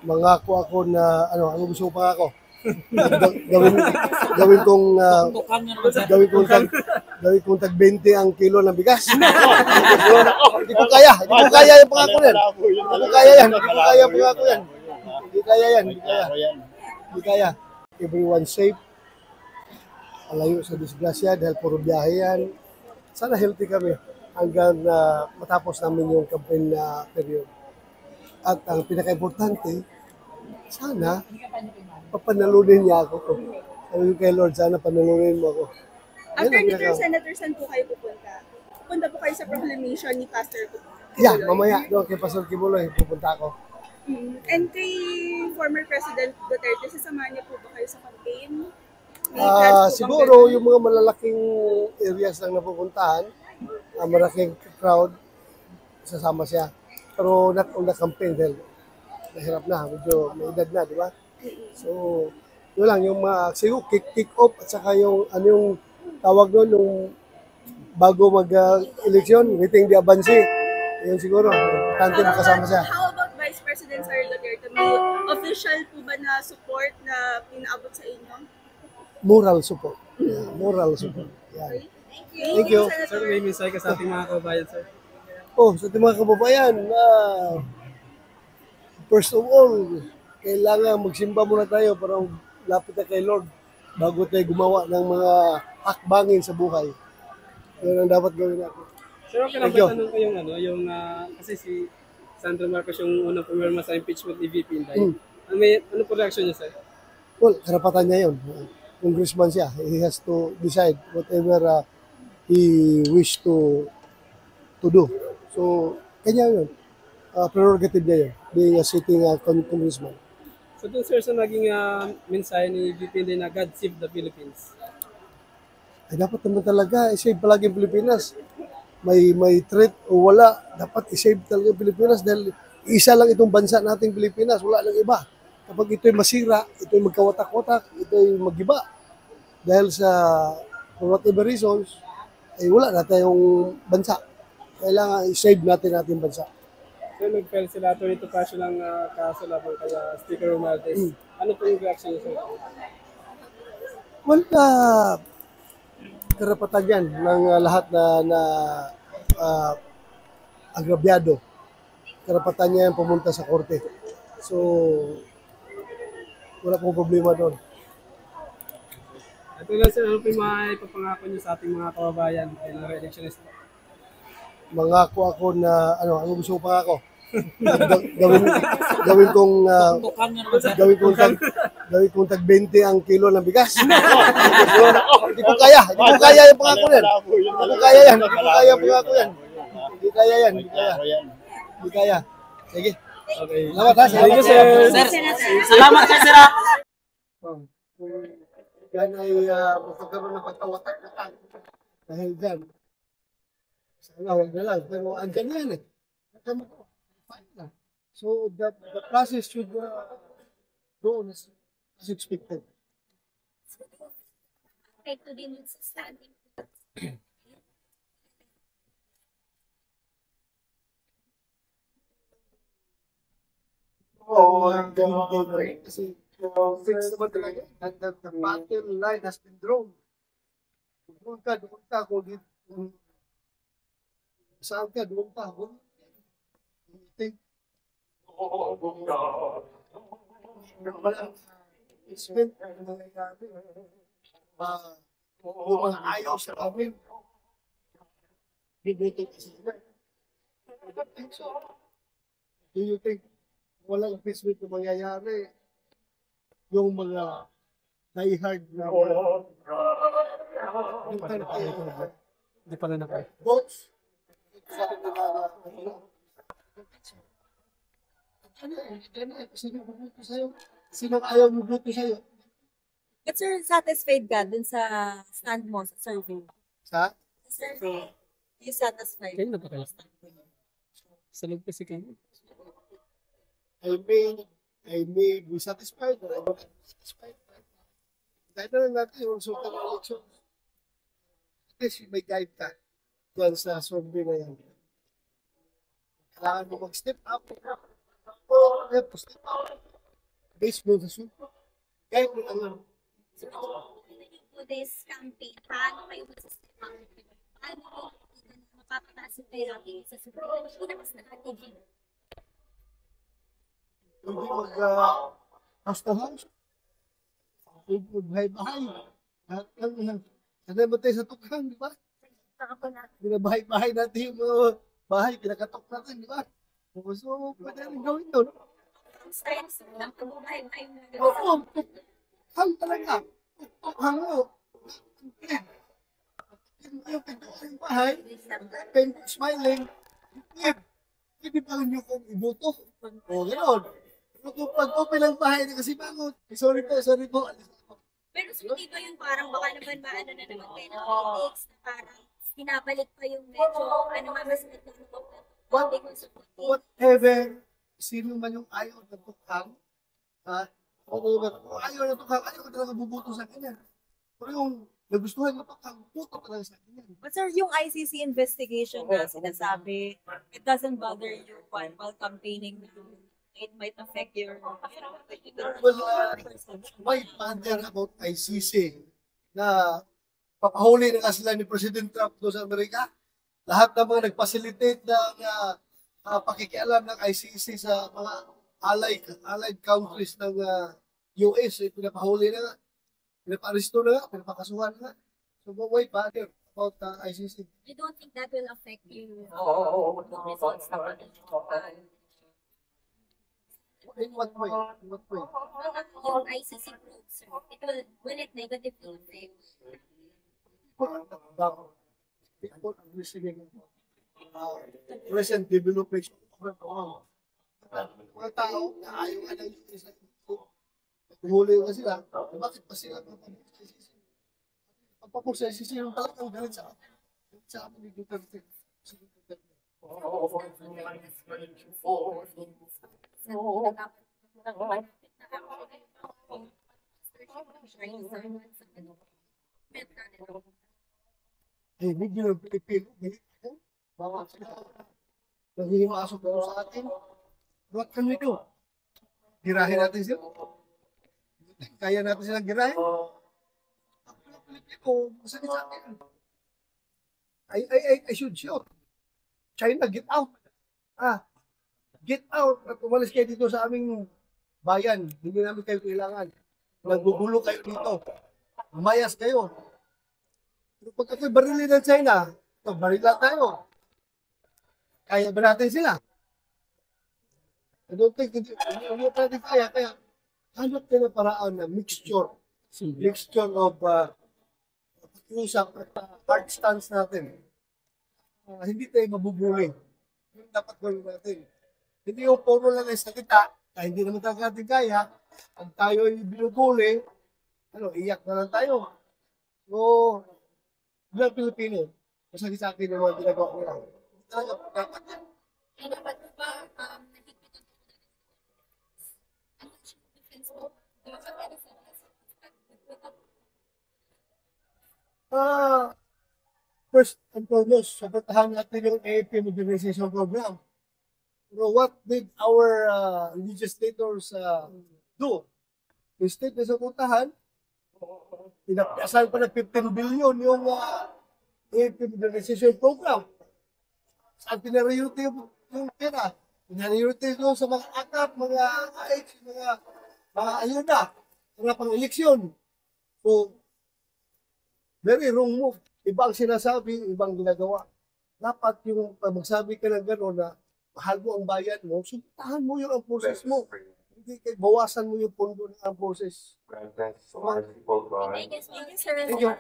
Mangako ako na ano gusto ko pa ako. Gawin gawin kong gawin kong tag 20 ang kilo ng bigas. Hindi ko kaya yung pangako yan. Hindi ko kaya yan, hindi ko kaya ang pangako yan. Hindi kaya yan, hindi kaya. Hindi kaya. Everyone safe. Alayo sa disgrasya dahil puro biyahe yan. Sana healthy kami hanggang matapos namin yung campaign na period. At ang pinaka-importante, sana papanalunin niya ako. Sabi ko kay Lord, sana panalunin mo ako. After nito, Senator, saan po kayo pupunta? Pupunta po kayo sa proclamation ni Pastor Kibuloy? Yeah, mamaya doon kay Pastor Kibuloy, pupunta ako. And kay former President Duterte, sasamahan niya po ba kayo sa campaign? Siguro yung mga malalaking areas lang napupuntahan, malaking crowd, sasama siya. Pero not on the campaign dahil nahirap na, medyo may edad na, di ba? So, yun lang, yung siguro kick-off at saka yung, ano yung tawag doon, yung bago mag-eleksyon, meeting the abansi. Yun siguro, importante makasama siya. How about Vice President Sara Duterte? May official po ba na support na pinaabot sa inyo? Moral support. Yeah, moral support. Yeah. Thank you. Sir, may mensahe ka sa ating mga kababayan, sir? Sa ating mga kababayan, first of all, kailangan magsimba muna tayo para lapit na kay Lord bago tayo gumawa ng mga hakbangin sa buhay. Yan ang dapat gawin natin. Sir, okay lang ba tanong ko yung kasi si Sandro Marcos yung unang pumirma sa impeachment ni VP Inday. Ano po reaction niya, sir? Well, karapatan niya yun. Congressman siya. He has to decide whatever he wish to do. So, kanya yun. Prerogative niya yun, being a sitting congressman. So dun, sir, sa naging mensahe ni VP Inday na God save the Philippines. Ay dapat naman talaga i-save palagi ang Pilipinas. May threat o wala, dapat i-save talaga ang Pilipinas dahil isa lang itong bansa nating Pilipinas, wala lang iba. Kapag ito'y masira, ito'y magkawatak-watak, ito'y magiba. Dahil sa for whatever reasons, ay wala na tayong bansa. Kailangan i-save natin ating bansa. So nag-file sila ito nito kaso ng kaso laban kaya Speaker Romualdez. Ano po yung reaction niyo, sir? Well, karapatan yan ng lahat na agrabyado. Karapatan niya yan pumunta sa korte. So, wala pong problema doon. Ito lang, sir, ano po yung mga ipapangako niyo sa ating mga kababayan ay ng re-electionist? Mangako ako na, ano gusto ko pa ako. Gawin kong tag 20 ang kilo ng bigas. Hindi ko kaya yung pangako yan. Hindi ko kaya yan, hindi ko kaya ang pangako yan. Hindi kaya yan, hindi kaya. Sige. Okay. Salamat ha. Thank you, sir. Salamat sir, sir. Yan ay magkakaroon ng pagkawatak-watak. Dahil dyan, sana huwag na lang. Pero andyan yan eh. Fine na. So the process should go on as expected. Ito din yung sa standing. I'm going to kasi fix naman talaga. And the battle line has been drawn. Doon ka, kung saan ka, doon ka. Think. It's been mga ayaw sa amin. Bibitin kasi sila. I don't think so. Do you think walang impeachment na mangyayari? Yung mga die-hard na yung kind of Hindi pala na kayo. votes. Sino ayaw mo boto sa'yo? But sir, satisfied ka dun sa stand mo sa survey? Sa? Survey. You satisfied? Kayo na ba kayo? Salog kasi kayo. I may be satisfied or I will not be satisfied. Dahil na lang natin yung resulta ng election. At least may guide ka dyan sa survey na yan. Kailangan mo mag-step up. O, step up. based mo sa support. Kahit ano, So, for this campaign, paano kayo magsasama? Paano kayo mapapataas yung pay rating sa support? Mas strategy. hindi house to house. Hindi magbahay-bahay. Lahat lang, sanay mo tayo sa tukhan, di ba? Binabahay-bahay natin yung mga bahay, kinakatok natin, di ba? So, pwede rin gawin yun. Styles lang, pagbabahay-bahay mo. Oo, tukhang talaga. Tukhang mo. Yung pintuan yung bahay, smiling, hindi pa rin yung kung ibuto. O, gano'n. Pag open ang bahay, kasi bangot. Sorry po. Pero hindi ba yun parang baka naman maano na naman kayo ng critics na parang pinabalik pa yung medyo ano nga mas Whatever, sino man yung ayaw na tukhang, ayaw na tukhang, ayaw ka talaga bubuto sa kanya. Pero yung nagustuhan na tukhang, buto talaga sa kanya. But sir, yung ICC investigation na sinasabi, it doesn't bother you while campaigning. It might affect your... Well, why bother about ICC na papahuli na nga sila ni President Trump doon sa Amerika? Lahat ng mga nag-facilitate ng pakikialam ng ICC sa mga allied countries ng US, pinapahuli na nga, pinaparisto na nga, pinapakasuhan na nga. So, why bother about ICC? I don't think that will affect you. The results na In what way? In what way? yung ICC probe, sir, will it negatively affect? People are receiving present development mga tao na ayaw nga lang yung isa. Huli na sila, bakit pa sila pagpaprosesi yung talagang galit sa amin ni Duterte. Hindi nyo ng Pilipino, bawat sila. Naghihimasok na sa atin. What can we do? Girahin natin sila. Kaya natin silang girahin. Ang Pilipino, masakit sa atin. I should shout. China, get out. Get out at umalis kayo dito sa aming bayan. Hindi namin kayo kailangan. Nagbubulo kayo dito. Umayas kayo. Pero pag ako'y barili ng China, barila tayo. Kaya ba natin sila? I don't think, hindi natin kaya. Kaya, hanap tayo ng paraan na mixture of usap at hard stance natin. Hindi tayo mabubuli. Yung dapat gawin natin. Hindi yung puro lang ay salita, hindi naman tayo natin kaya. Pag tayo ay binubuli, iyak na lang tayo. So, bilang Pilipino, masakit sa akin yung mga ginagawa nila. Talaga po dapat yan. Dapat ba nakikita mo first and foremost, sabotahan natin yung AFP modernization program. Pero what did our legislators do? Instead na sabotahan, pinapasan pa ng 15 billion yung AFP modernization program. Saan pinariyuti yung pera? Pinariyuti ko sa mga akap, mga AIDS, mga ayuda, mga pang-eleksyon. So, very wrong move. Ibang sinasabi, ibang ginagawa. Dapat yung magsabi ka ng gano'n na mahal mo ang bayan mo, suntahan mo yung ang process mo. Hindi kayo bawasan mo yung pondo ng ang process. I guess, sir. Thank you.